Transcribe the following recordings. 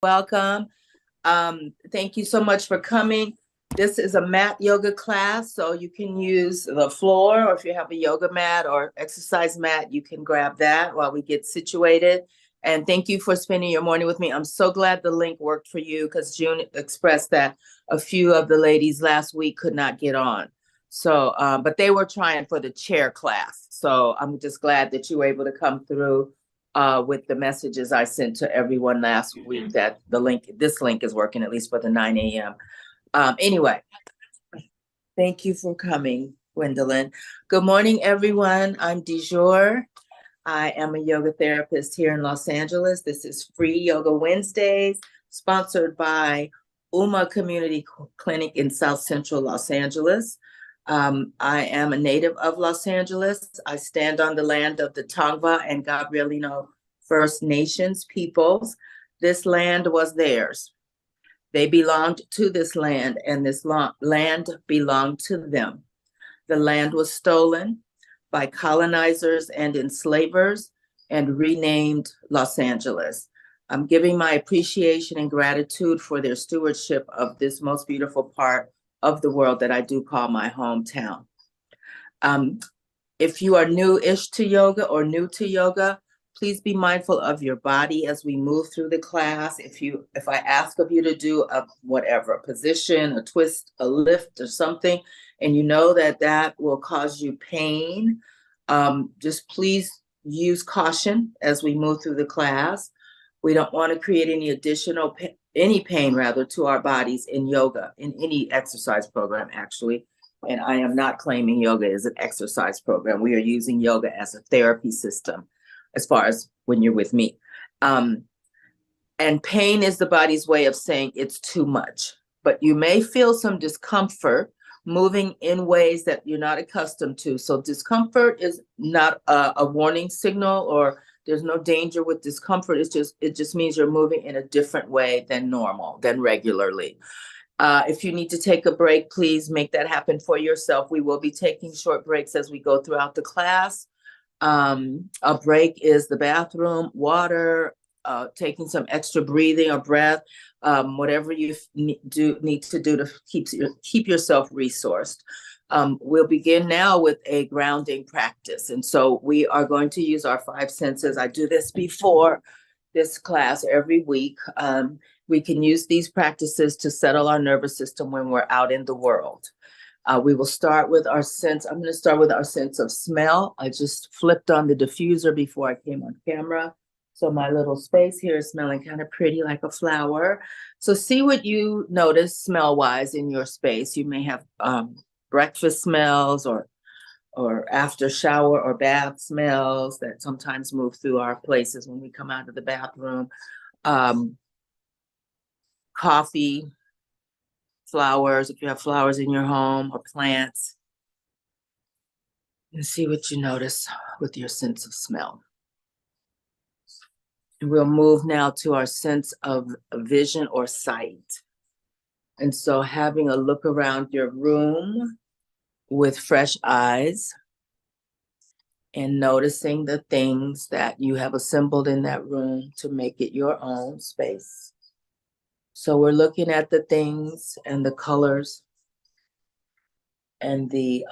Welcome. Thank you so much for coming. This is a mat yoga class, so you can use the floor, or if you have a yoga mat or exercise mat, you can grab that while we get situated. And thank you for spending your morning with me. I'm so glad the link worked for you because June expressed that a few of the ladies last week could not get on. So, but they were trying for the chair class. So I'm just glad that you were able to come through with the messages I sent to everyone last week that this link is working, at least for the 9 a.m. Anyway, thank you for coming, Gwendolyn. Good morning, everyone. I'm DeJour. I am a yoga therapist here in Los Angeles. This is Free Yoga Wednesdays, sponsored by UMA Community Clinic in South Central Los Angeles. I am a native of Los Angeles. I stand on the land of the Tongva and Gabrielino First Nations peoples. This land was theirs. They belonged to this land, and this land belonged to them. The land was stolen by colonizers and enslavers and renamed Los Angeles. I'm giving my appreciation and gratitude for their stewardship of this most beautiful part of the world that I do call my hometown. If you are new-ish to yoga or new to yoga, please be mindful of your body as we move through the class. If I ask of you to do a position, a twist, a lift, or something, and you know that will cause you pain, just please use caution as we move through the class. We don't want to create any additional pain to our bodies in yoga, in any exercise program, actually. And I am not claiming yoga is an exercise program. We are using yoga as a therapy system, as far as when you're with me. And pain is the body's way of saying it's too much. But you may feel some discomfort moving in ways that you're not accustomed to. So discomfort is not a warning signal, or there's no danger with discomfort. It just means you're moving in a different way than normal, than regularly. If you need to take a break, please make that happen for yourself. We will be taking short breaks as we go throughout the class. A break is the bathroom, water, taking some extra breathing or breath, whatever you need to do to keep yourself resourced. We'll begin now with a grounding practice. And so we are going to use our 5 senses. I do this before this class every week. We can use these practices to settle our nervous system when we're out in the world. We will start with our sense. I'm going to start with our sense of smell. I just flipped on the diffuser before I came on camera. So my little space here is smelling kind of pretty, like a flower. So see what you notice smell-wise in your space. You may have breakfast smells or after shower or bath smells that sometimes move through our places when we come out of the bathroom. Coffee, flowers, if you have flowers in your home, or plants. And see what you notice with your sense of smell. And we'll move now to our sense of vision or sight. And so having a look around your room with fresh eyes and noticing the things that you have assembled in that room to make it your own space. So we're looking at the things and the colors and the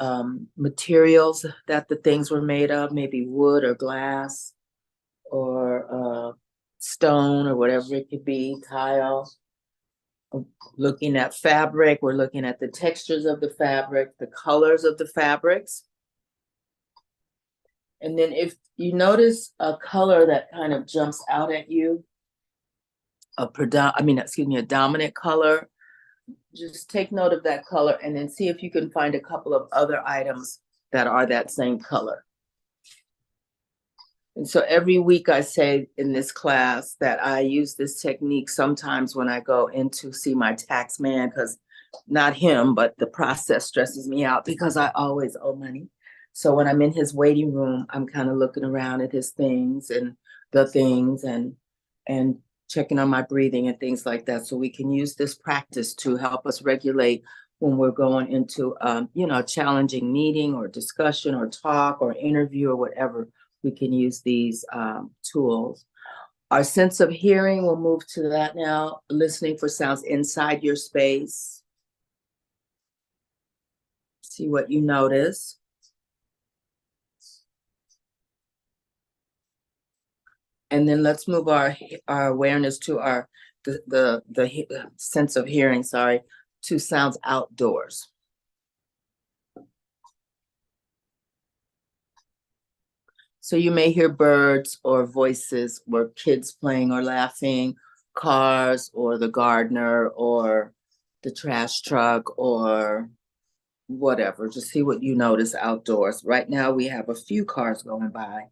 materials that the things were made of, maybe wood or glass or stone or whatever it could be, tile. Looking at fabric, we're looking at the textures of the fabric, the colors of the fabrics. And then if you notice a color that kind of jumps out at you, a dominant color, just take note of that color and then see if you can find a couple of other items that are that same color. And so every week I say in this class that I use this technique sometimes when I go in to see my tax man, because not him, but the process stresses me out because I always owe money. So when I'm in his waiting room, I'm kind of looking around at his things and the things and checking on my breathing and things like that. So we can use this practice to help us regulate when we're going into, a challenging meeting or discussion or talk or interview or whatever. We can use these tools. Our sense of hearing, we'll move to that now. Listening for sounds inside your space. See what you notice. And then let's move our awareness to the sense of hearing, to sounds outdoors. So you may hear birds or voices, or kids playing or laughing, cars or the gardener or the trash truck or whatever. Just see what you notice outdoors. Right now we have a few cars going by.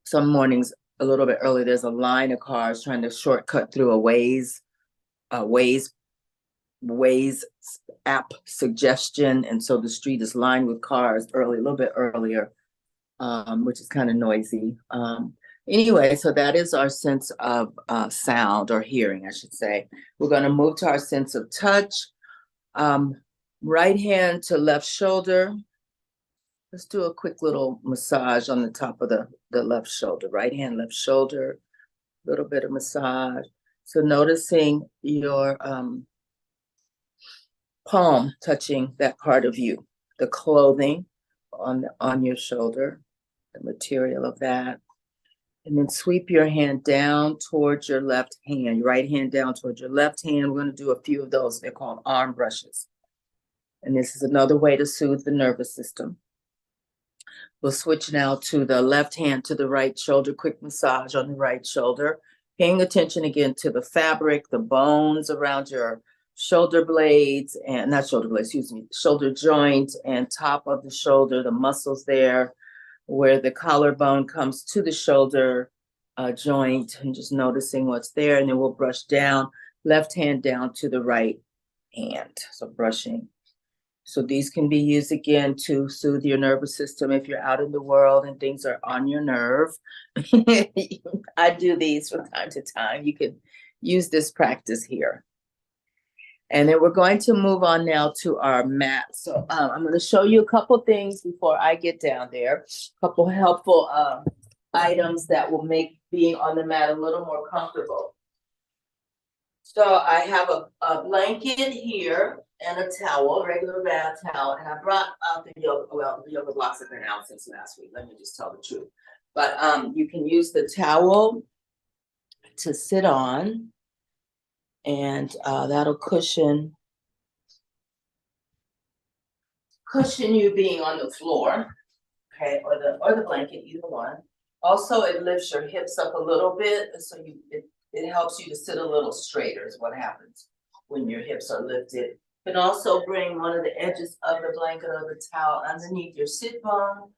Some mornings a little bit early, there's a line of cars trying to shortcut through a Waze app suggestion. And so the street is lined with cars early, a little bit earlier, which is kind of noisy. Anyway, so that is our sense of sound, or hearing, I should say. We're going to move to our sense of touch. Right hand to left shoulder. Let's do a quick little massage on the top of the left shoulder. Right hand, left shoulder, a little bit of massage. So noticing your palm touching that part of you, the clothing on your shoulder, the material of that. And then sweep your hand down towards your left hand, your right hand down towards your left hand. We're going to do a few of those. They're called arm brushes. And this is another way to soothe the nervous system. We'll switch now to the left hand to the right shoulder, quick massage on the right shoulder. Paying attention again to the fabric, the bones around your shoulder blades, and not shoulder blades, excuse me, shoulder joint and top of the shoulder, the muscles there where the collarbone comes to the shoulder joint, and just noticing what's there. And then we'll brush down, left hand down to the right hand. So brushing. So these can be used again to soothe your nervous system if you're out in the world and things are on your nerve. I do these from time to time. You can use this practice here. And then we're going to move on now to our mat. So I'm going to show you a couple things before I get down there. A couple helpful items that will make being on the mat a little more comfortable. So I have a blanket here and a towel, regular bath towel, and I brought out the yoga blocks have been out since last week. Let me just tell the truth. But you can use the towel to sit on, and that'll cushion you being on the floor, okay, or the blanket, either one. Also, it lifts your hips up a little bit, so it helps you to sit a little straighter is what happens when your hips are lifted. You can also bring one of the edges of the blanket or the towel underneath your sit bone.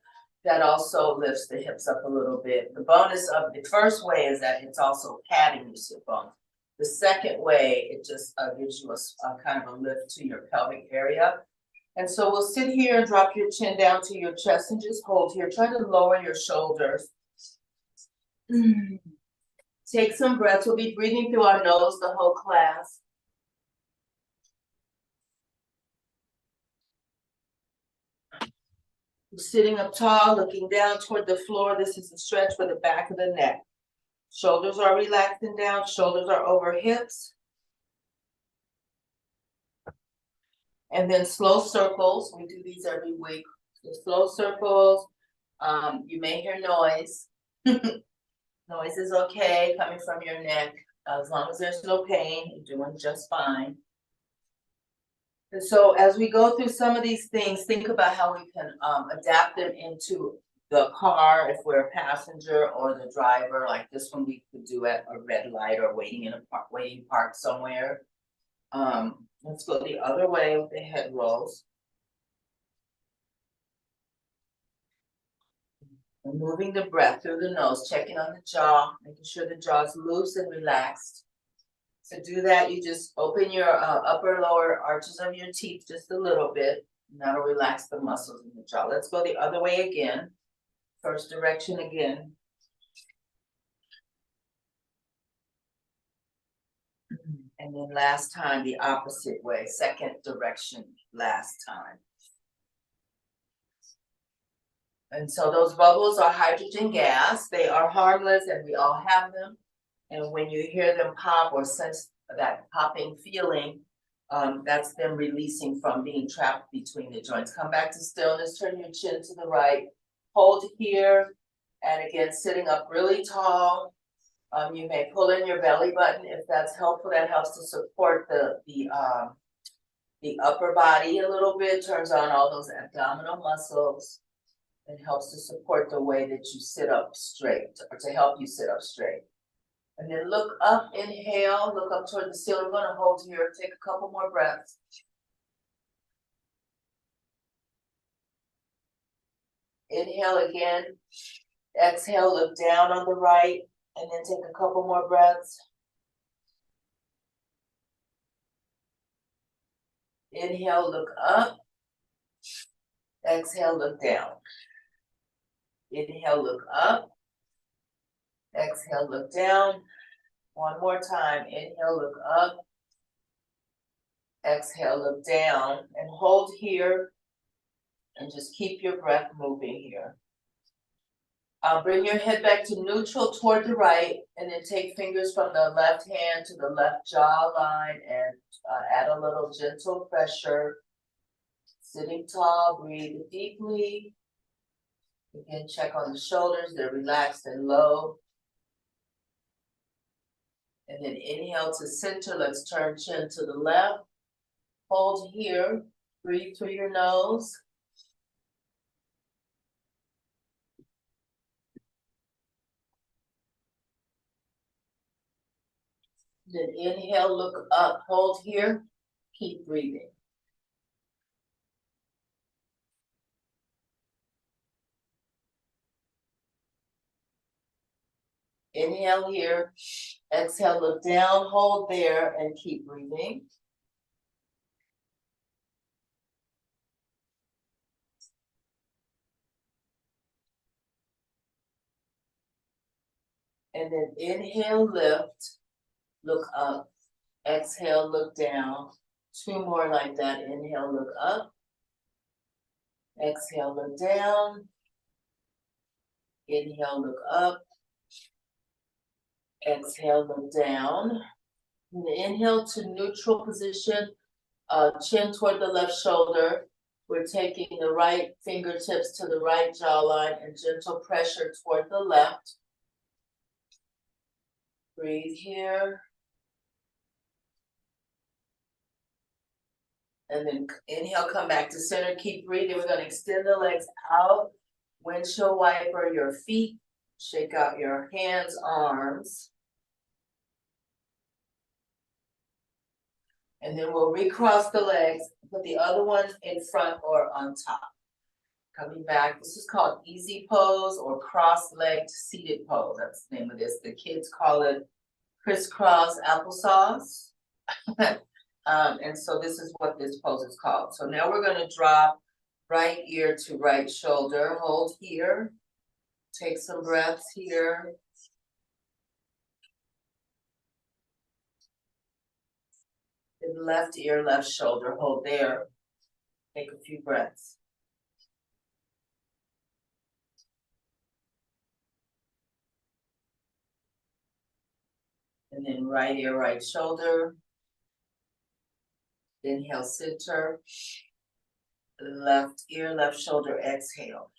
That also lifts the hips up a little bit. The bonus of the first way is that it's also padding your sit bone. The second way, it just gives you a kind of a lift to your pelvic area. And so we'll sit here, drop your chin down to your chest and just hold here. Try to lower your shoulders. Take some breaths. We'll be breathing through our nose the whole class. Sitting up tall, looking down toward the floor. This is a stretch for the back of the neck. Shoulders are relaxing down. Shoulders are over hips. And then slow circles. We do these every week. So slow circles. You may hear noise. Noise is okay coming from your neck. As long as there's no pain, you're doing just fine. And so as we go through some of these things, think about how we can adapt them into the car if we're a passenger, or the driver. Like this one we could do at a red light or waiting in a waiting park somewhere. Let's go the other way with the head rolls. And moving the breath through the nose, checking on the jaw, making sure the jaw is loose and relaxed. To do that, you just open your upper lower arches of your teeth just a little bit, and that'll relax the muscles in the jaw. Let's go the other way again. First direction again. And then last time, the opposite way, second direction, last time. And so those bubbles are hydrogen gas. They are harmless and we all have them. And when you hear them pop or sense that popping feeling, that's them releasing from being trapped between the joints. Come back to stillness, turn your chin to the right, hold here, and again, sitting up really tall. You may pull in your belly button if that's helpful. That helps to support the upper body a little bit, turns on all those abdominal muscles, and helps to support the way that you sit up straight, or to help you sit up straight. And then look up, inhale, look up toward the ceiling. We're gonna hold here, take a couple more breaths. Inhale again, exhale, look down on the right, and then take a couple more breaths. Inhale, look up, exhale, look down. Inhale, look up, exhale, look down. One more time, inhale, look up, exhale, look down, and hold here, and just keep your breath moving here. Bring your head back to neutral toward the right, and then take fingers from the left hand to the left jaw line and add a little gentle pressure. Sitting tall, breathe deeply. Again, check on the shoulders, they're relaxed and low. And then inhale to center, let's turn chin to the left. Hold here, breathe through your nose. Then inhale, look up, hold here, keep breathing. Inhale here, exhale, look down, hold there, and keep breathing. And then inhale, lift, look up, exhale, look down. Two more like that, inhale, look up, exhale, look down. Inhale, look up, exhale, look down. And inhale to neutral position, chin toward the left shoulder. We're taking the right fingertips to the right jawline and gentle pressure toward the left. Breathe here. And then inhale, come back to center, keep breathing. We're gonna extend the legs out, windshield wiper your feet, shake out your hands, arms. And then we'll recross the legs, put the other one in front or on top. Coming back, this is called easy pose or cross-legged seated pose. That's the name of this. The kids call it crisscross applesauce. And so this is what this pose is called. So now we're gonna drop right ear to right shoulder, hold here. Take some breaths here. Then left ear, left shoulder, hold there. Take a few breaths. And then right ear, right shoulder. Inhale, center. Left ear, left shoulder, exhale.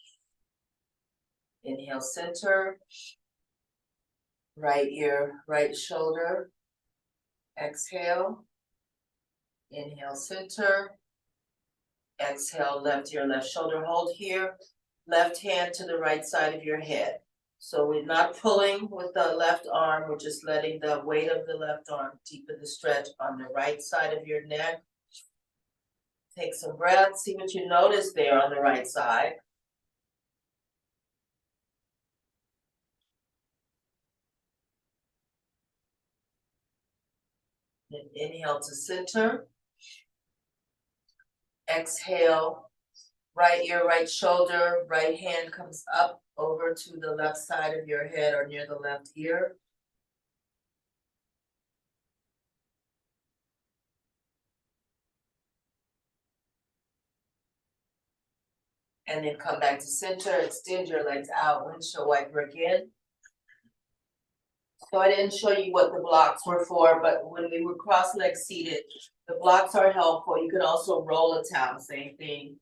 Inhale, center. Right ear, right shoulder. Exhale. Inhale, center. Exhale, left ear, left shoulder. Hold here. Left hand to the right side of your head. So we're not pulling with the left arm. We're just letting the weight of the left arm deepen the stretch on the right side of your neck. Take some breaths. See what you notice there on the right side. Then inhale to center. Exhale, right ear, right shoulder, right hand comes up over to the left side of your head or near the left ear. And then come back to center, extend your legs out, windshield wiper again. So I didn't show you what the blocks were for, but when we were cross-leg seated, the blocks are helpful. You could also roll a towel, same thing.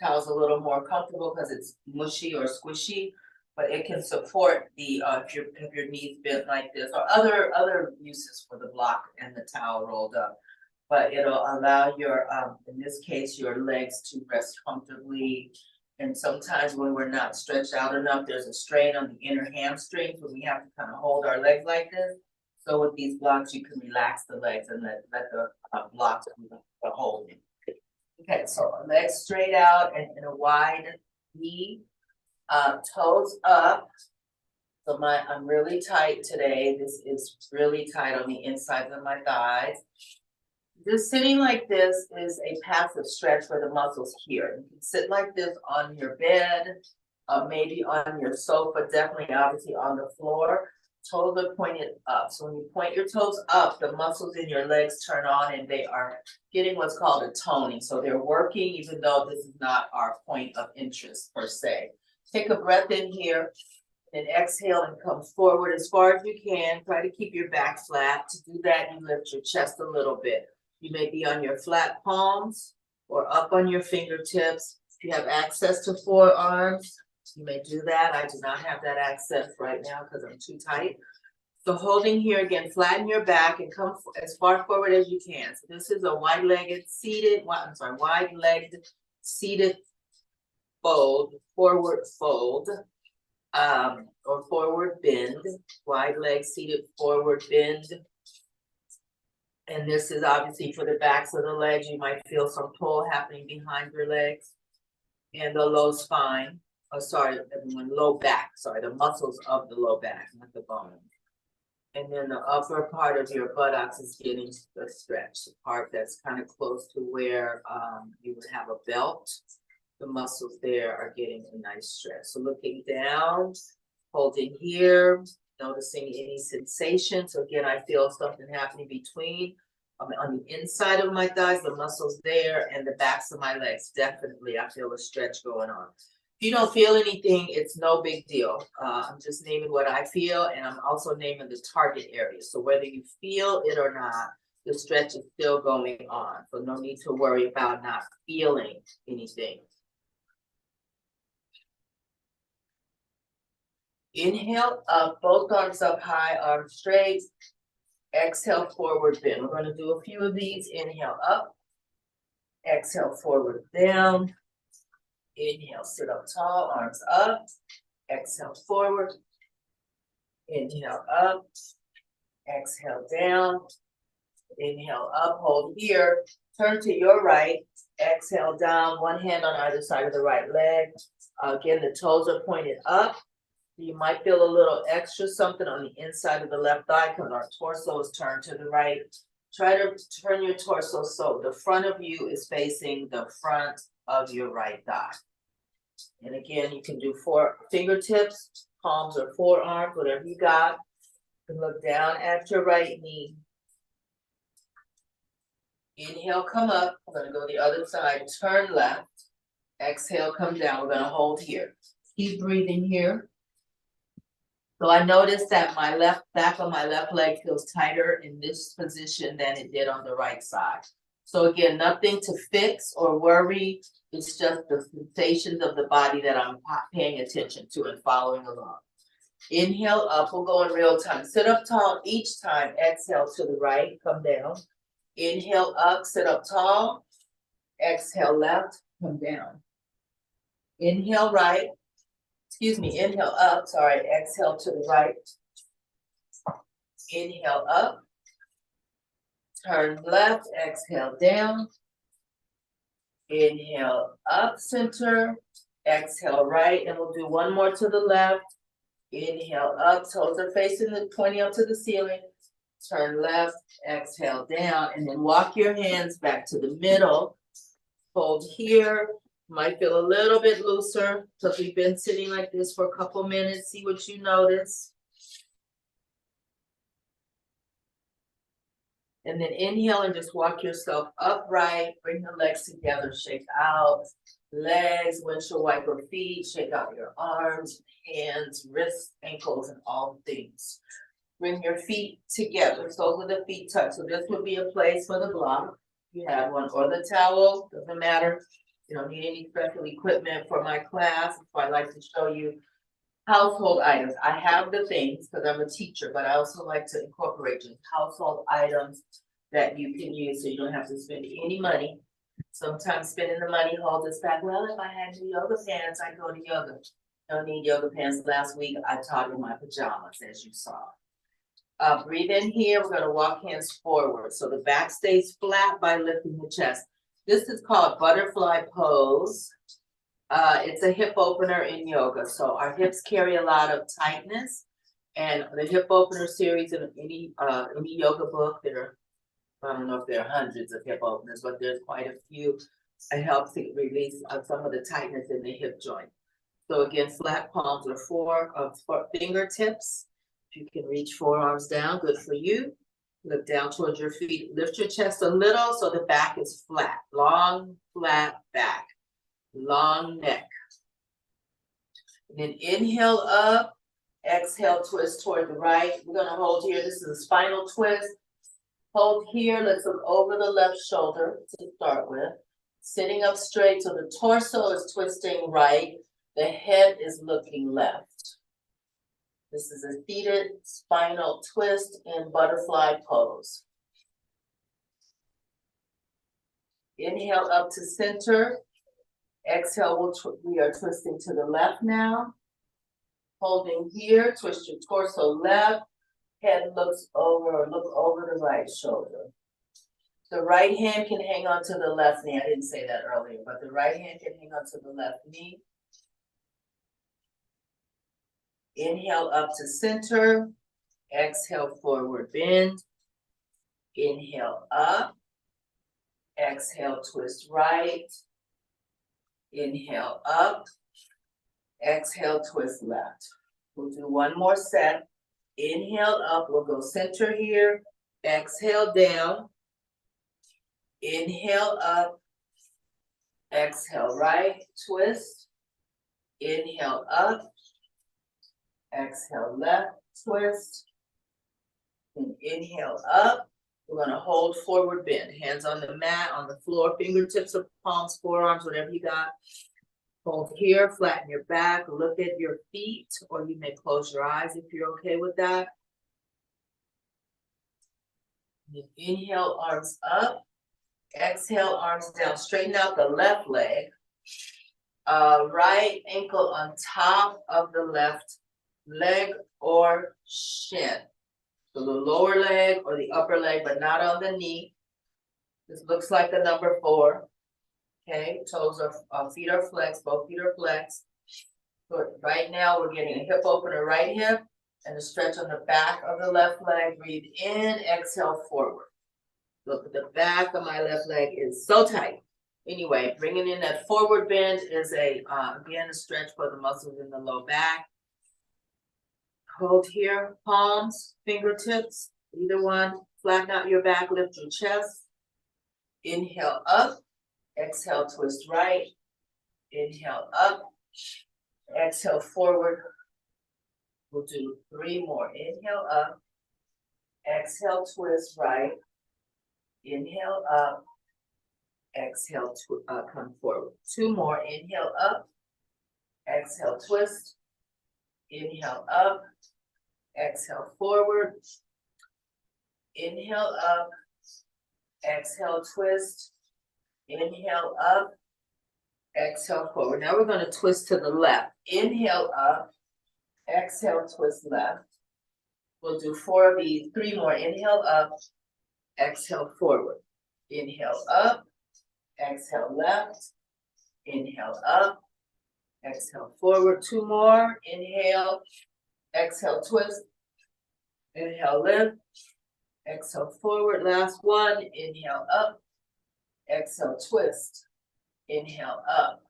Towel's a little more comfortable because it's mushy or squishy, but it can support the if your knees bent like this, or other uses for the block and the towel rolled up. But it'll allow your in this case your legs to rest comfortably. And sometimes when we're not stretched out enough, there's a strain on the inner hamstrings when we have to kind of hold our legs like this. So with these blocks, you can relax the legs and let the blocks do the holding. Okay, so legs straight out and in a wide knee, toes up. So I'm really tight today. This is really tight on the insides of my thighs. Just sitting like this is a passive stretch for the muscles here. You can sit like this on your bed, maybe on your sofa, definitely obviously on the floor. Toes are pointed up. So when you point your toes up, the muscles in your legs turn on and they are getting what's called a toning. So they're working even though this is not our point of interest per se. Take a breath in here and exhale and come forward as far as you can. Try to keep your back flat. To do that, you lift your chest a little bit. You may be on your flat palms or up on your fingertips. If you have access to forearms, you may do that. I do not have that access right now because I'm too tight. So holding here again, flatten your back and come as far forward as you can. So this is a wide-legged seated, wide-legged seated fold, forward fold, or forward bend, wide leg seated forward bend. And this is obviously for the backs of the legs. You might feel some pull happening behind your legs and the low spine. Low back. Sorry, the muscles of the low back, not the bone. And then the upper part of your buttocks is getting the stretch, the part that's kind of close to where you would have a belt. The muscles there are getting a nice stretch. So looking down, holding here, noticing any sensation. So again, I feel something happening between on the inside of my thighs, the muscles there, and the backs of my legs. Definitely, I feel a stretch going on. If you don't feel anything, it's no big deal. I'm just naming what I feel, and I'm also naming the target area. So whether you feel it or not, the stretch is still going on. So no need to worry about not feeling anything. Inhale up, both arms up high, arms straight. Exhale, forward bend. We're going to do a few of these. Inhale up. Exhale, forward down. Inhale, sit up tall, arms up. Exhale, forward. Inhale up. Exhale down. Inhale up, hold here. Turn to your right. Exhale down, one hand on either side of the right leg. Again, the toes are pointed up. You might feel a little extra something on the inside of the left thigh because our torso is turned to the right. Try to turn your torso so the front of you is facing the front of your right thigh. And again, you can do fingertips, palms or forearms, whatever you got. You can look down at your right knee. Inhale, come up. I'm going to go the other side, turn left. Exhale, come down. We're going to hold here. Keep breathing here. So I noticed that my back of my left leg feels tighter in this position than it did on the right side. So again, nothing to fix or worry. It's just the sensations of the body that I'm paying attention to and following along. Inhale up, we'll go in real time. Sit up tall each time. Exhale to the right, come down. Inhale up, sit up tall. Exhale left, come down. Inhale right. Inhale up, exhale to the right. Inhale up. Turn left, exhale down. Inhale up, center. Exhale right, and we'll do one more to the left. Inhale up, toes are pointing up to the ceiling. Turn left, exhale down, and then walk your hands back to the middle. Hold here. Might feel a little bit looser because we've been sitting like this for a couple minutes. See what you notice. And then inhale and just walk yourself upright. Bring the legs together, shake out. Legs, windshield wiper feet, shake out your arms, hands, wrists, ankles, and all things. Bring your feet together, soles of the feet touch. So this would be a place for the block. You have one, or the towel, doesn't matter. You don't need any special equipment for my class. So I like to show you household items. I have the things because I'm a teacher, but I also like to incorporate just household items that you can use so you don't have to spend any money. Sometimes spending the money holds us back. Well, if I had new yoga pants, I'd go to yoga. Don't need yoga pants. Last week I taught in my pajamas, as you saw. Breathe in here. We're going to walk hands forward. So the back stays flat by lifting the chest. This is called butterfly pose. It's a hip opener in yoga. So our hips carry a lot of tightness. And the hip opener series in any yoga book, I don't know if there are hundreds of hip openers, but there's quite a few. It helps to release some of the tightness in the hip joint. So again, flat palms or four fingertips. If you can reach forearms down, good for you. Look down towards your feet. Lift your chest a little so the back is flat. Long, flat back. Long neck. And then inhale up. Exhale, twist toward the right. We're going to hold here. This is a spinal twist. Hold here. Let's look over the left shoulder to start with. Sitting up straight so the torso is twisting right. The head is looking left. This is a seated spinal twist in butterfly pose. Inhale up to center. Exhale, we are twisting to the left now. Holding here, twist your torso left. Head looks over, look over the right shoulder. The right hand can hang on to the left knee. I didn't say that earlier, but the right hand can hang on to the left knee. Inhale up to center. Exhale, forward bend. Inhale up. Exhale, twist right. Inhale up. Exhale, twist left. We'll do one more set. Inhale up. We'll go center here. Exhale down. Inhale up. Exhale right. Twist. Inhale up. Exhale left. Twist. And inhale up. We're going to hold forward bend. Hands on the mat, on the floor, fingertips or palms, forearms, whatever you got. Hold here, flatten your back, look at your feet, or you may close your eyes if you're okay with that. And inhale, arms up. Exhale, arms down. Straighten out the left leg. Right ankle on top of the left leg or shin. So the lower leg or the upper leg, but not on the knee. This looks like the number 4. Okay, toes are, feet are flexed, both feet are flexed. Good. Right now we're getting a hip opener, right hip, and a stretch on the back of the left leg. Breathe in, exhale forward. Look at the back of my left leg is so tight. Anyway, bringing in that forward bend is again, a stretch for the muscles in the low back. Hold here, palms, fingertips, either one. Flatten out your back, lift your chest. Inhale up. Exhale, twist right. Inhale up. Exhale forward. We'll do 3 more. Inhale up. Exhale, twist right. Inhale up. Exhale, come forward. 2 more. Inhale up. Exhale, twist. Inhale up. Exhale forward. Inhale up. Exhale, twist. Inhale up. Exhale forward. Now we're going to twist to the left. Inhale up. Exhale, twist left. We'll do 4 of these. 3 more. Inhale up. Exhale forward. Inhale up. Exhale left. Inhale up. Exhale forward. 2 more. Inhale. Exhale twist. Inhale lift. Exhale forward. Last one. Inhale up. Exhale twist. Inhale up.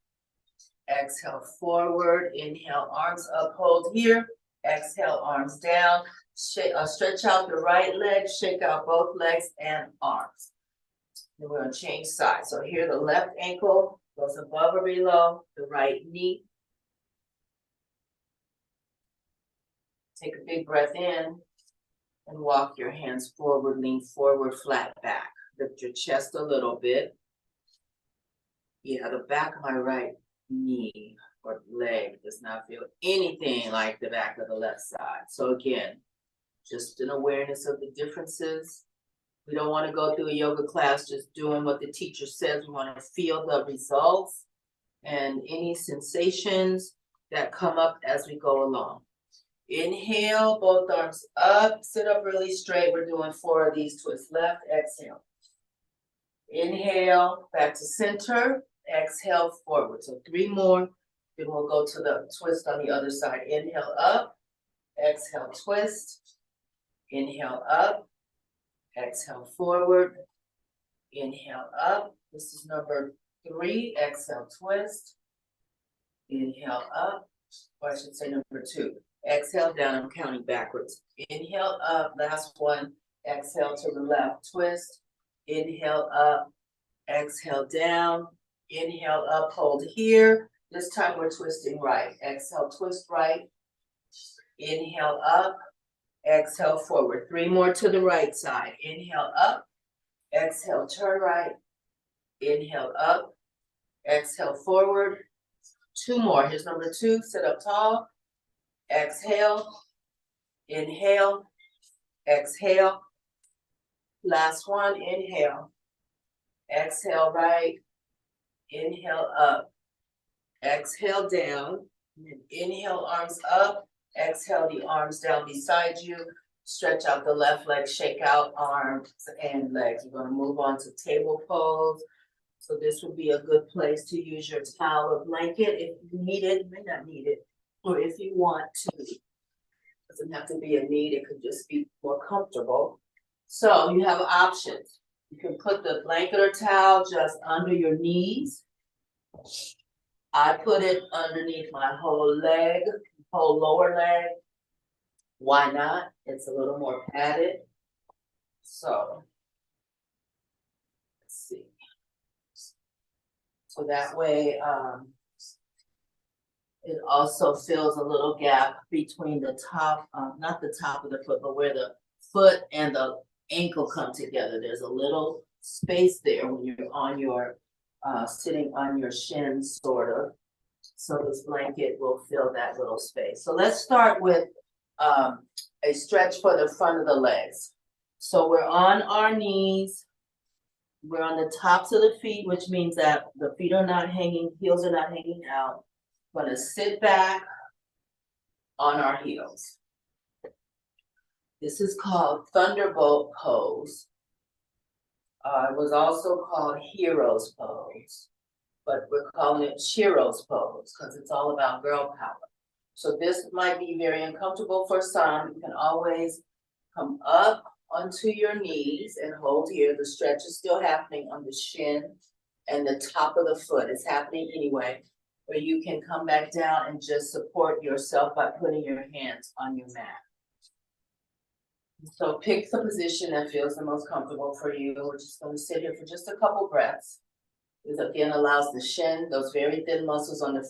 Exhale forward. Inhale arms up. Hold here. Exhale arms down. Stretch out the right leg. Shake out both legs and arms. Then we're going to change sides. So here the left ankle goes above or below the right knee. Take a big breath in. And walk your hands forward, lean forward, flat back. Lift your chest a little bit. Yeah, the back of my right knee or leg does not feel anything like the back of the left side. So again, just an awareness of the differences. We don't want to go through a yoga class just doing what the teacher says. We want to feel the results and any sensations that come up as we go along. Inhale, both arms up, sit up really straight. We're doing 4 of these twists. Left, exhale. Inhale, back to center. Exhale, forward. So 3 more. Then we'll go to the twist on the other side. Inhale up, exhale, twist. Inhale up, exhale, forward. Inhale up. This is number 3. Exhale, twist. Inhale up, or I should say number 2. Exhale down, I'm counting backwards. Inhale up, last one. Exhale to the left, twist. Inhale up, exhale down. Inhale up, hold here. This time we're twisting right. Exhale, twist right. Inhale up, exhale forward. 3 more to the right side. Inhale up, exhale, turn right. Inhale up, exhale forward. 2 more. Here's number 2. Sit up tall. Exhale. Inhale. Exhale. Last one. Inhale. Exhale right. Inhale up. Exhale down. Inhale, arms up. Exhale, the arms down beside you. Stretch out the left leg. Shake out arms and legs. You're going to move on to table pose. So this would be a good place to use your towel or blanket if you need it. You may not need it. Or if you want to. It doesn't have to be a need. It could just be more comfortable. So you have options. You can put the blanket or towel just under your knees. I put it underneath my whole leg, whole lower leg. Why not? It's a little more padded. So let's see. So that way, it also fills a little gap between the top, not the top of the foot, but where the foot and the ankle come together. There's a little space there when you're on your, sitting on your shins, sort of. So this blanket will fill that little space. So let's start with a stretch for the front of the legs. So we're on our knees. We're on the tops of the feet, which means that the feet are not hanging, heels are not hanging out. We're gonna sit back on our heels. This is called Thunderbolt pose. It was also called Hero's pose, but we're calling it Chiro's pose because it's all about girl power. So this might be very uncomfortable for some. You can always come up onto your knees and hold here. The stretch is still happening on the shin and the top of the foot. It's happening anyway. Or you can come back down and just support yourself by putting your hands on your mat. So pick the position that feels the most comfortable for you. We're just going to sit here for just a couple breaths. This again allows the shin, those very thin muscles on the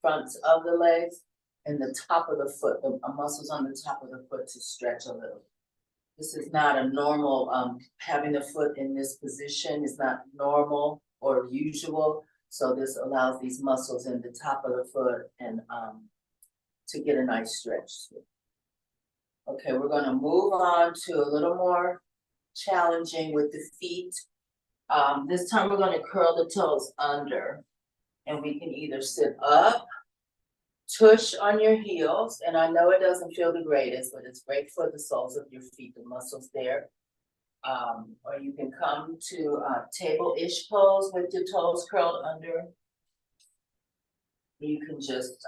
fronts of the legs, and the top of the foot, the muscles on the top of the foot to stretch a little. This is not a normal, having the foot in this position is not normal or usual. So this allows these muscles in the top of the foot and to get a nice stretch. Okay, we're gonna move on to a little more challenging with the feet. This time we're gonna curl the toes under, and we can either sit up, tush on your heels, and I know it doesn't feel the greatest, but it's great for the soles of your feet, the muscles there. Or you can come to table-ish pose with your toes curled under. You can just,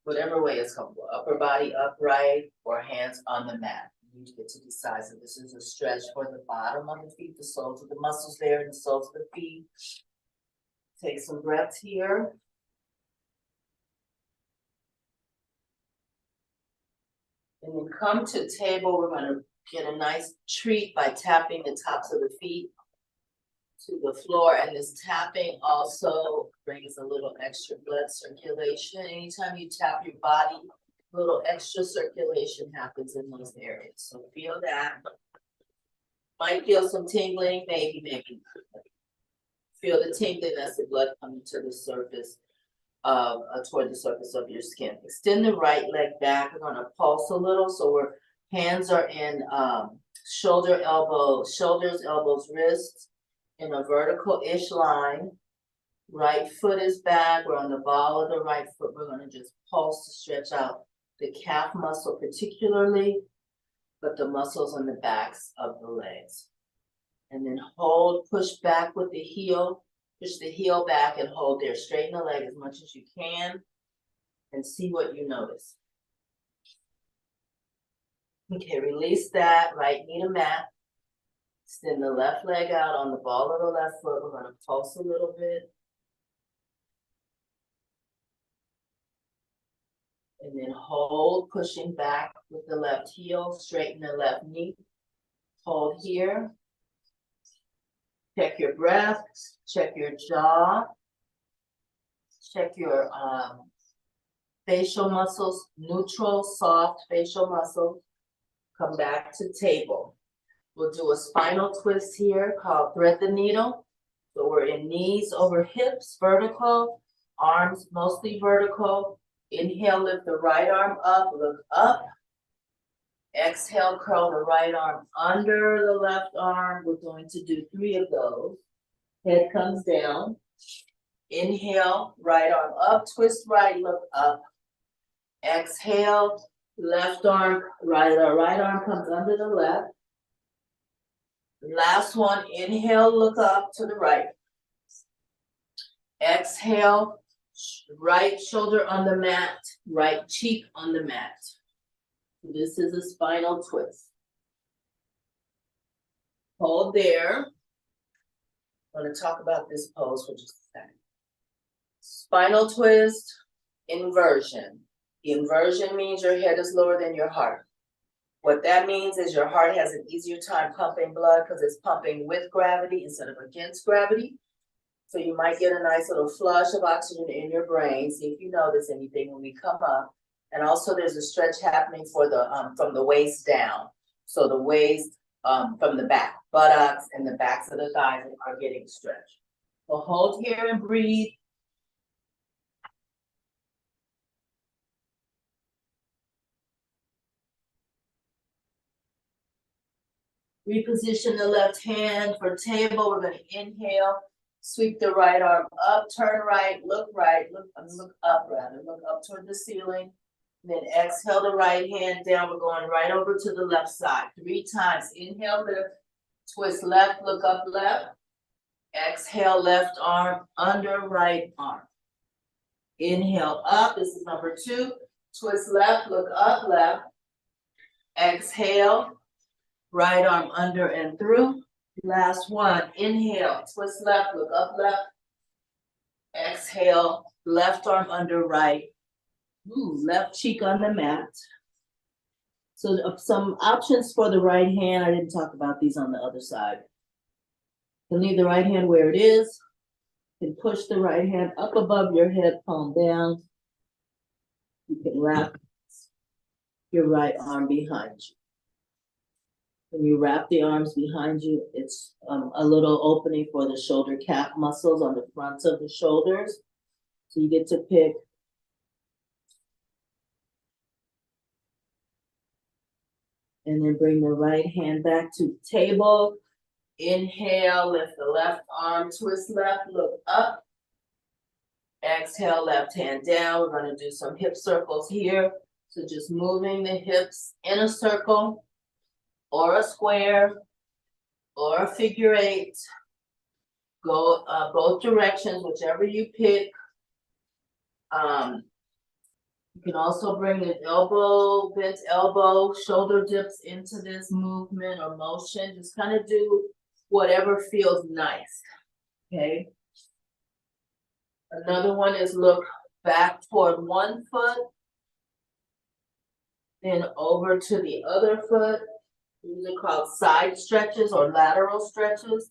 whatever way is comfortable, upper body upright or hands on the mat. You need to get to decide. So this is a stretch for the bottom of the feet, the soles of the muscles there and the soles of the feet. Take some breaths here. And then come to table. We're going to get a nice treat by tapping the tops of the feet to the floor. And this tapping also brings a little extra blood circulation. Anytime you tap your body, little extra circulation happens in those areas. So feel that. Might feel some tingling, maybe not. Feel the tingling as the blood coming to the surface toward the surface of your skin. Extend the right leg back. We're gonna pulse a little, so our hands are in shoulders, elbows, wrists in a vertical-ish line. Right foot is back. We're on the ball of the right foot. We're gonna just pulse to stretch out the calf muscle particularly, but the muscles on the backs of the legs. And then hold, push back with the heel, push the heel back and hold there. Straighten the leg as much as you can and see what you notice. Okay, release that, right knee to mat. Extend the left leg out on the ball of the left foot. We're gonna pulse a little bit. And then hold, pushing back with the left heel, straighten the left knee. Hold here. Check your breath, check your jaw, check your facial muscles, neutral, soft facial muscles. Come back to table. We'll do a spinal twist here called thread the needle. So we're in knees over hips, vertical, arms mostly vertical. Inhale, lift the right arm up, look up. Exhale, curl the right arm under the left arm. We're going to do 3 of those. Head comes down. Inhale, right arm up, twist right, look up. Exhale, left arm, right arm comes under the left. Last one, inhale, look up to the right. Exhale, right shoulder on the mat, right cheek on the mat. This is a spinal twist. Hold there. I'm going to talk about this pose for just a second. Spinal twist, inversion. Inversion means your head is lower than your heart. What that means is your heart has an easier time pumping blood because it's pumping with gravity instead of against gravity. So you might get a nice little flush of oxygen in your brain. See if you notice anything when we come up. And also there's a stretch happening for the from the waist down. So the waist from the back, buttocks and the backs of the thighs are getting stretched. So hold here and breathe. Reposition the left hand for table. We're going to inhale, sweep the right arm up, turn right, look up rather, look up toward the ceiling. Then exhale the right hand down. We're going right over to the left side 3 times. Inhale, lift, twist left, look up left. Exhale, left arm under right arm. Inhale up, this is number 2. Twist left, look up left. Exhale, right arm under and through. Last one, inhale, twist left, look up left. Exhale, left arm under right. Ooh, left cheek on the mat. So some options for the right hand. I didn't talk about these on the other side. You can leave the right hand where it is. You can push the right hand up above your head, palm down. You can wrap your right arm behind you. When you wrap the arms behind you, it's a little opening for the shoulder cap muscles on the fronts of the shoulders. So you get to pick. And then bring the right hand back to the table. Inhale, lift the left arm, twist left, look up. Exhale, left hand down. We're going to do some hip circles here. So just moving the hips in a circle or a square or a figure 8. Go both directions, whichever you pick. You can also bring the elbow, bent elbow, shoulder dips into this movement or motion. Just kind of do whatever feels nice, okay? Another one is look back toward one foot, then over to the other foot. These are called side stretches or lateral stretches.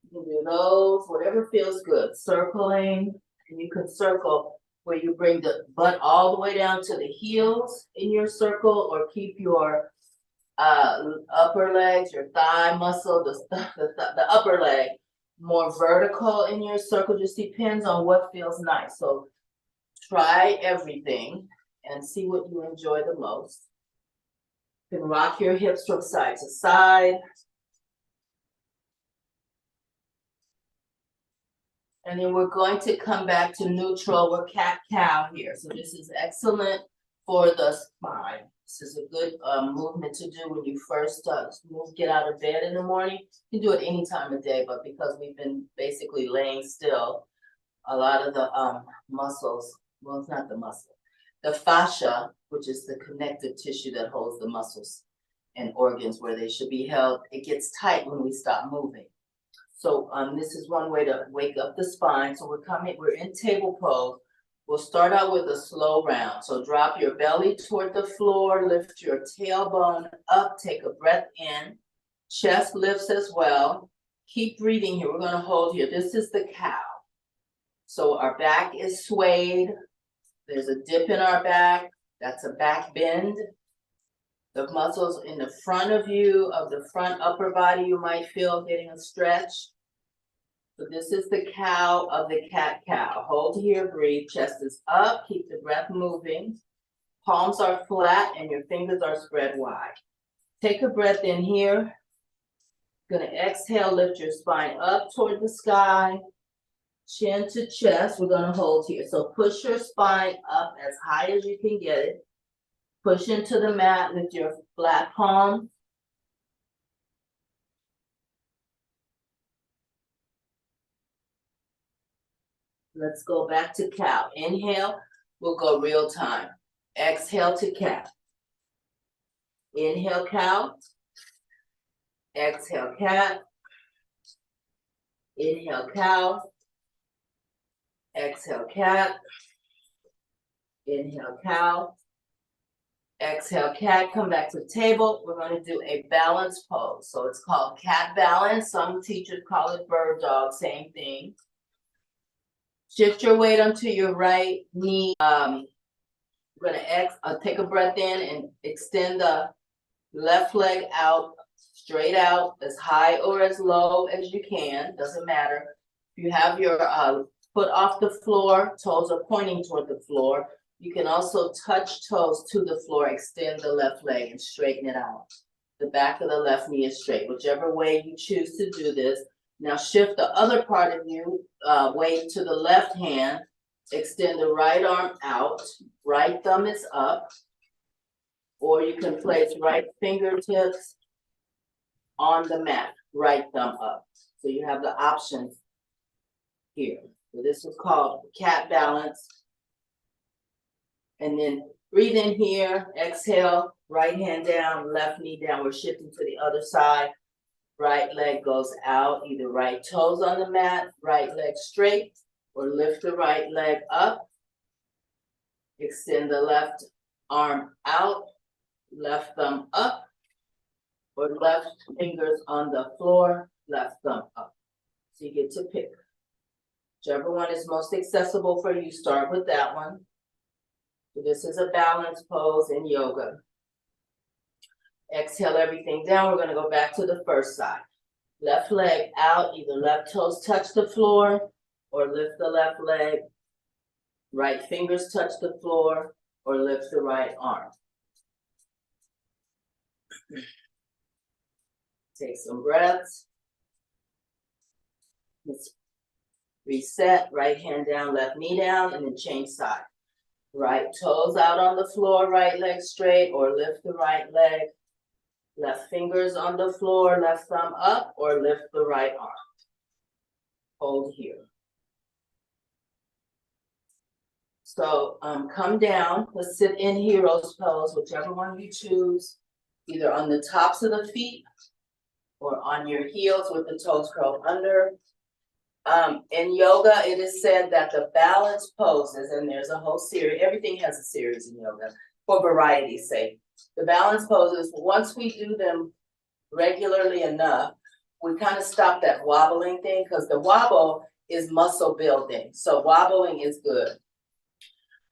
You can do those, whatever feels good. Circling, and you can circle where you bring the butt all the way down to the heels in your circle, or keep your upper legs, your thigh muscle, the upper leg more vertical in your circle. Just depends on what feels nice. So try everything and see what you enjoy the most. You can rock your hips from side to side. And then we're going to come back to neutral. We're cat-cow here. So this is excellent for the spine. This is a good movement to do when you first get out of bed in the morning. You can do it any time of day, but because we've been basically laying still, a lot of the muscles, well, it's not the muscle, the fascia, which is the connective tissue that holds the muscles and organs where they should be held, it gets tight when we stop moving. So this is one way to wake up the spine. So we're in table pose. We'll start out with a slow round. So drop your belly toward the floor, lift your tailbone up, take a breath in. Chest lifts as well. Keep breathing here. We're gonna hold here. This is the cow. So our back is swayed. There's a dip in our back. That's a back bend. The muscles in the front of you, of the front upper body, you might feel getting a stretch. So this is the cow of the cat-cow. Hold here, breathe. Chest is up. Keep the breath moving. Palms are flat and your fingers are spread wide. Take a breath in here. Gonna exhale, lift your spine up toward the sky. Chin to chest, we're gonna hold here. So push your spine up as high as you can get it. Push into the mat with your flat palm. Let's go back to cow. Inhale, we'll go real time. Exhale to cat. Inhale, cow. Exhale, cat. Inhale, cow. Exhale, cat. Inhale, cow. Exhale, cat. Come back to the table. We're going to do a balance pose. So it's called cat balance. Some teachers call it bird dog, same thing. Shift your weight onto your right knee. We're going to take a breath in and extend the left leg out, straight out, as high or as low as you can. Doesn't matter. If you have your foot off the floor, toes are pointing toward the floor. You can also touch toes to the floor, extend the left leg and straighten it out. The back of the left knee is straight, whichever way you choose to do this. Now shift the other part of you, weight to the left hand, extend the right arm out, right thumb is up, or you can place right fingertips on the mat, right thumb up. So you have the options here. So this is called cat balance. And then breathe in here, exhale, right hand down, left knee down. We're shifting to the other side. Right leg goes out, either right toes on the mat, right leg straight, or lift the right leg up. Extend the left arm out, left thumb up, or left fingers on the floor, left thumb up. So you get to pick. Whichever one is most accessible for you, start with that one. So this is a balance pose in yoga. Exhale everything down. We're going to go back to the first side. Left leg out, either left toes touch the floor or lift the left leg. Right fingers touch the floor or lift the right arm. Take some breaths. Let's reset, right hand down, left knee down, and then change side. Right toes out on the floor, right leg straight, or lift the right leg. Left fingers on the floor, left thumb up, or lift the right arm. Hold here. So come down, let's sit in hero's pose, whichever one you choose, either on the tops of the feet or on your heels with the toes curled under. In yoga, it is said that the balance poses, and there's a whole series, everything has a series in yoga, for variety's sake. The balance poses, once we do them regularly enough, we kind of stop that wobbling thing, because the wobble is muscle building. So wobbling is good.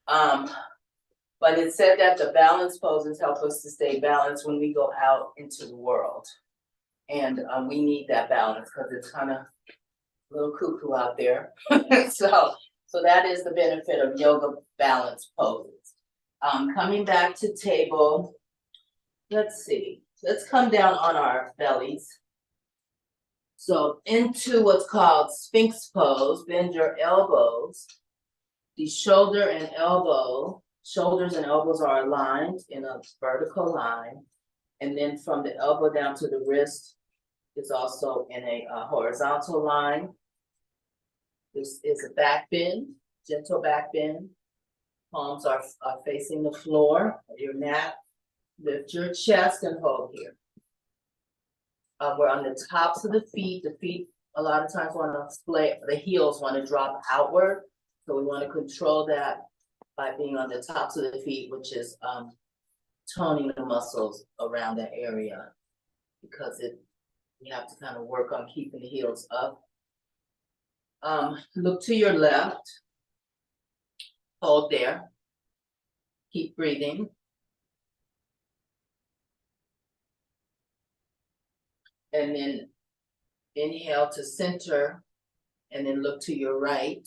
But it said that the balance poses help us to stay balanced when we go out into the world. And we need that balance because it's kind of a little cuckoo out there. So that is the benefit of yoga balance poses. Coming back to table, let's see. Let's come down on our bellies. So into what's called Sphinx pose, bend your elbows. The shoulders and elbows are aligned in a vertical line. And then from the elbow down to the wrist is also in a horizontal line. This is a back bend, gentle back bend. Palms are facing the floor, your mat. Lift your chest and hold here. We're on the tops of the feet. The feet a lot of times want to splay, the heels want to drop outward. So we want to control that by being on the tops of the feet, which is toning the muscles around that area, because you have to kind of work on keeping the heels up. Look to your left. Hold there. Keep breathing. And then inhale to center, and then look to your right.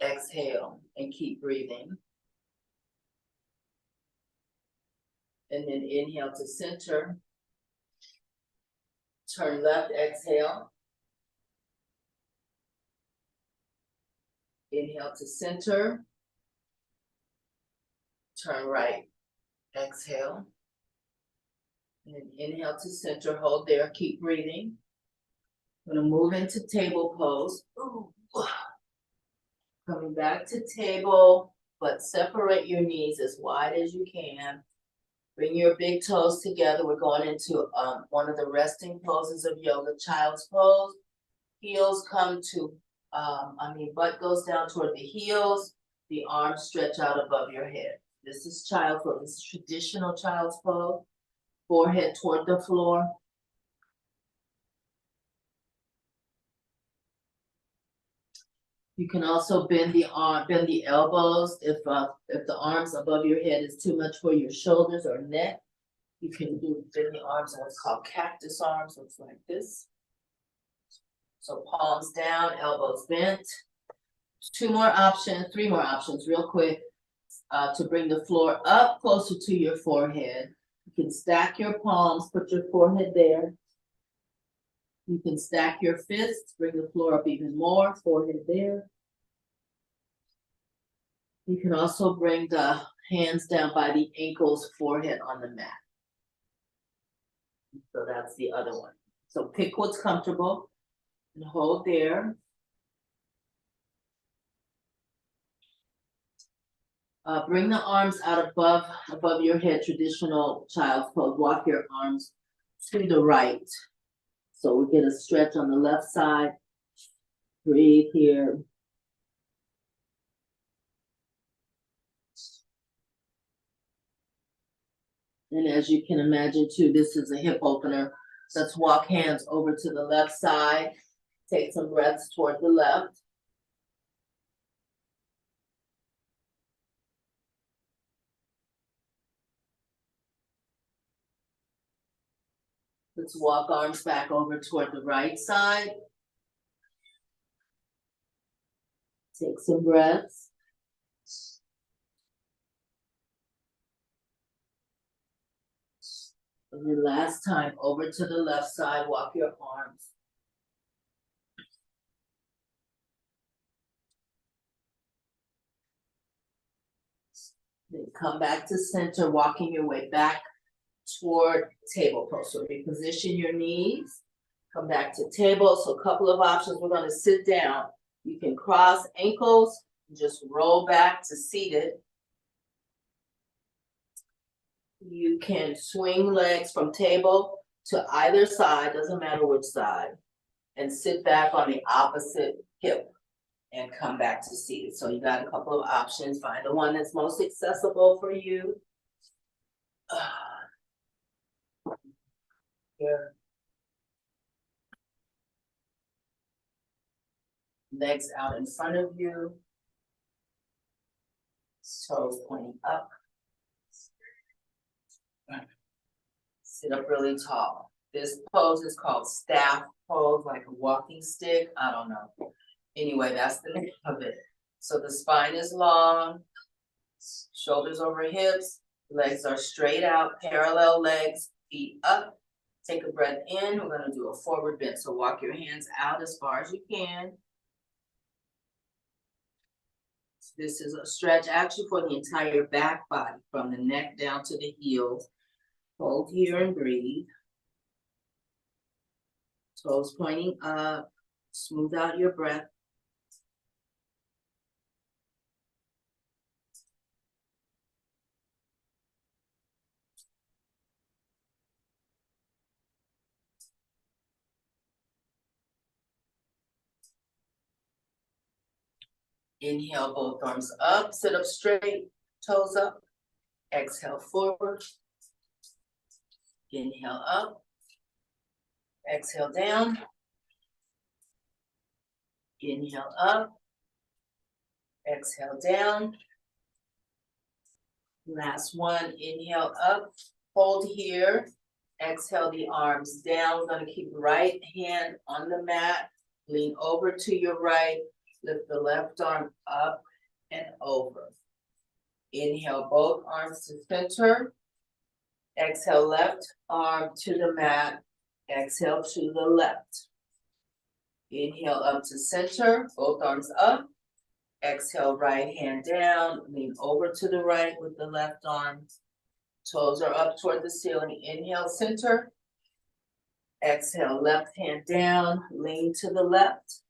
Exhale and keep breathing. And then inhale to center. Turn left, exhale. Inhale to center. Turn right, exhale. And inhale to center, hold there, keep breathing. I'm gonna move into table pose. Ooh. Coming back to table, but separate your knees as wide as you can. Bring your big toes together. We're going into one of the resting poses of yoga, child's pose. Heels come to, butt goes down toward the heels. The arms stretch out above your head. This is child's pose. This is traditional child's pose. Forehead toward the floor. You can also bend the elbows if the arms above your head is too much for your shoulders or neck. You can bend the arms in what's called cactus arms, looks like this. So palms down, elbows bent. Three more options real quick to bring the floor up closer to your forehead. You can stack your palms, put your forehead there. You can stack your fists, bring the floor up even more, forehead there. You can also bring the hands down by the ankles, forehead on the mat. So that's the other one. So pick what's comfortable and hold there. Bring the arms out above your head, traditional child's pose. Walk your arms to the right. So we get a stretch on the left side. Breathe here. And as you can imagine too, this is a hip opener. Let's walk hands over to the left side. Take some breaths toward the left. Let's walk arms back over toward the right side. Take some breaths. And then last time, over to the left side, walk your arms. Then come back to center, walking your way back toward table pose. So reposition your knees, come back to table. So a couple of options. We're going to sit down. You can cross ankles, just roll back to seated. You can swing legs from table to either side, doesn't matter which side, and sit back on the opposite hip and come back to seated. So you got a couple of options. Find the one that's most accessible for you. Here. Legs out in front of you. toes pointing up. Sit up really tall. This pose is called staff pose, like a walking stick. I don't know. Anyway, that's the name of it. So the spine is long, shoulders over hips, legs are straight out, parallel legs, feet up. Take a breath in. We're going to do a forward bend. So walk your hands out as far as you can. This is a stretch actually for the entire back body, from the neck down to the heels. Hold here and breathe. Toes pointing up. Smooth out your breath. Inhale, both arms up, sit up straight, toes up. Exhale forward. Inhale up. Exhale down. Inhale up. Exhale down. Last one, inhale up, hold here. Exhale the arms down. We're going to keep right hand on the mat. Lean over to your right. Lift the left arm up and over. Inhale both arms to center. Exhale left arm to the mat. Exhale to the left. Inhale up to center, both arms up. Exhale, right hand down, lean over to the right with the left arm. Toes are up toward the ceiling. Inhale, center. Exhale, left hand down, lean to the left.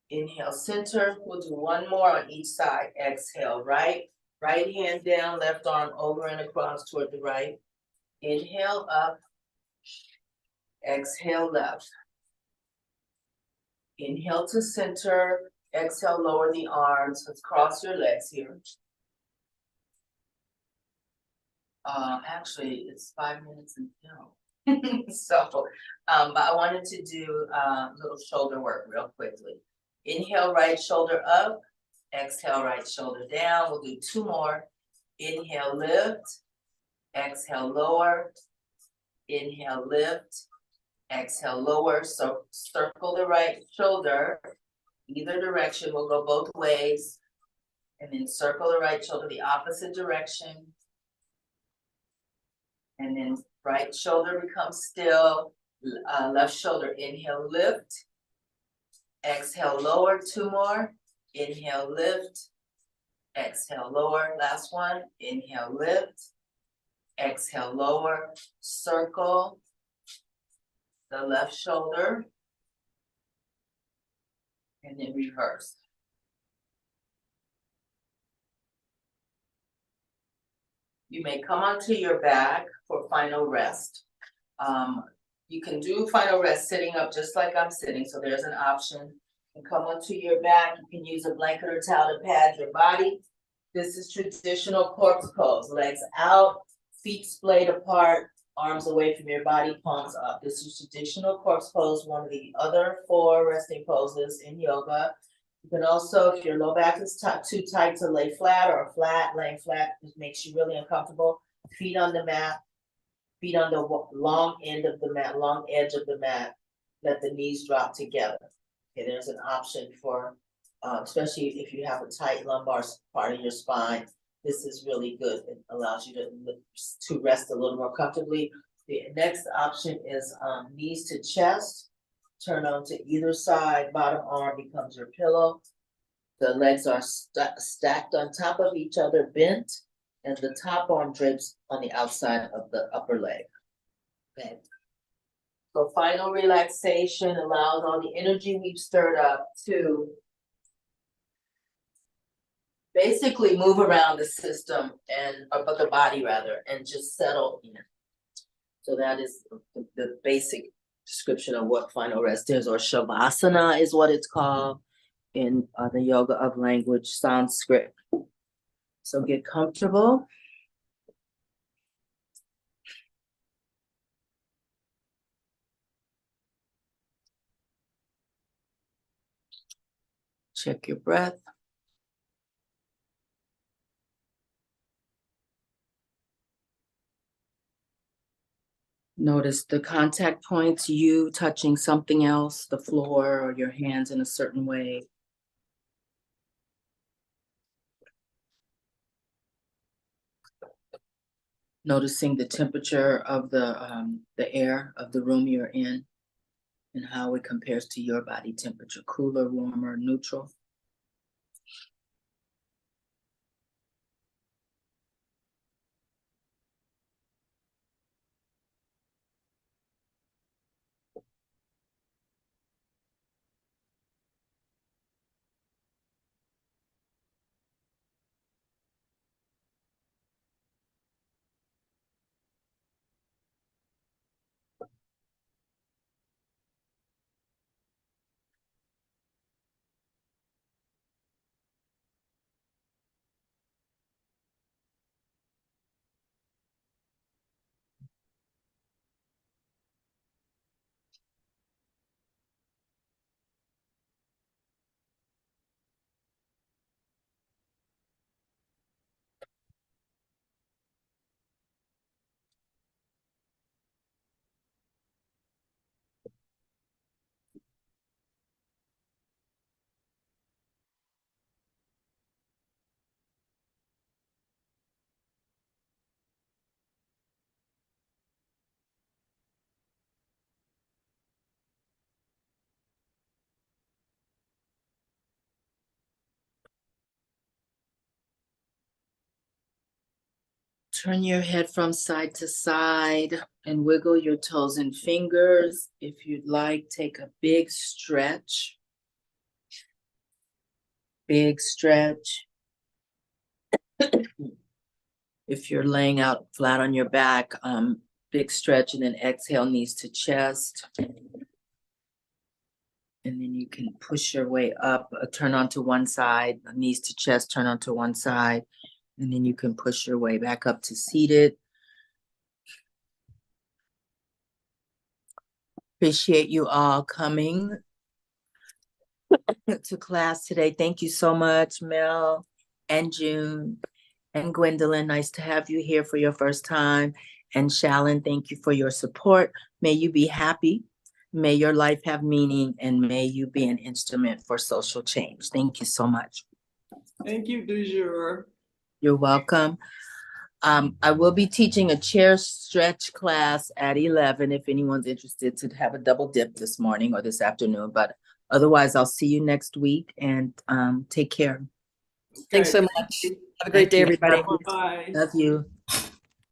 Inhale, center. We'll do one more on each side. Exhale, right. Right hand down, left arm over and across toward the right. Inhale, up. Exhale, left. Inhale to center. Exhale, lower the arms. Let's cross your legs here. Actually, it's 5 minutes until. So, but I wanted to do a little shoulder work real quickly. Inhale, right shoulder up. Exhale, right shoulder down. We'll do 2 more. Inhale, lift. Exhale, lower. Inhale, lift. Exhale, lower. So circle the right shoulder. Either direction, we'll go both ways. And then circle the right shoulder the opposite direction. And then right shoulder becomes still. Left shoulder, inhale, lift. Exhale, lower. 2 more. Inhale, lift. Exhale, lower. Last one. Inhale, lift. Exhale, lower. Circle the left shoulder. And then reverse. You may come onto your back for final rest. You can do final rest sitting up just like I'm sitting, so there's an option. You can come onto your back. You can use a blanket or towel to pad your body. This is traditional corpse pose. Legs out, feet splayed apart, arms away from your body, palms up. This is traditional corpse pose, one of the other 4 resting poses in yoga. You can also, if your low back is too tight to lay flat, or laying flat just makes you really uncomfortable, feet on the mat, feet on the long end of the mat, long edge of the mat. Let the knees drop together. Okay, there's an option for, especially if you have a tight lumbar part of your spine. This is really good. It allows you to rest a little more comfortably. The next option is knees to chest. Turn on to either side. Bottom arm becomes your pillow. The legs are stacked on top of each other, bent, and the top arm drapes on the outside of the upper leg. Okay. So final relaxation allows all the energy we've stirred up to basically move around the system but the body rather, and just settle in. So that is the basic description of what final rest is, or shavasana is what it's called in the yoga of language, Sanskrit. So get comfortable. Check your breath. Notice the contact points, you touching something else, the floor or your hands in a certain way. Noticing the temperature of the air of the room you're in and how it compares to your body temperature, cooler, warmer, neutral. Turn your head from side to side and wiggle your toes and fingers. If you'd like, take a big stretch. Big stretch. If you're laying out flat on your back, big stretch and then exhale, knees to chest. And then you can push your way up, turn onto one side, knees to chest, turn onto one side. And then you can push your way back up to seated. Appreciate you all coming to class today. Thank you so much, Mel and June and Gwendolyn. Nice to have you here for your first time. And Shallon, thank you for your support. May you be happy. May your life have meaning, and may you be an instrument for social change. Thank you so much. Thank you, du jour. You're welcome. I will be teaching a chair stretch class at 11 if anyone's interested to have a double dip this morning or this afternoon. But otherwise, I'll see you next week, and take care. Thanks so much. Have a great day, everybody. Bye. Love you.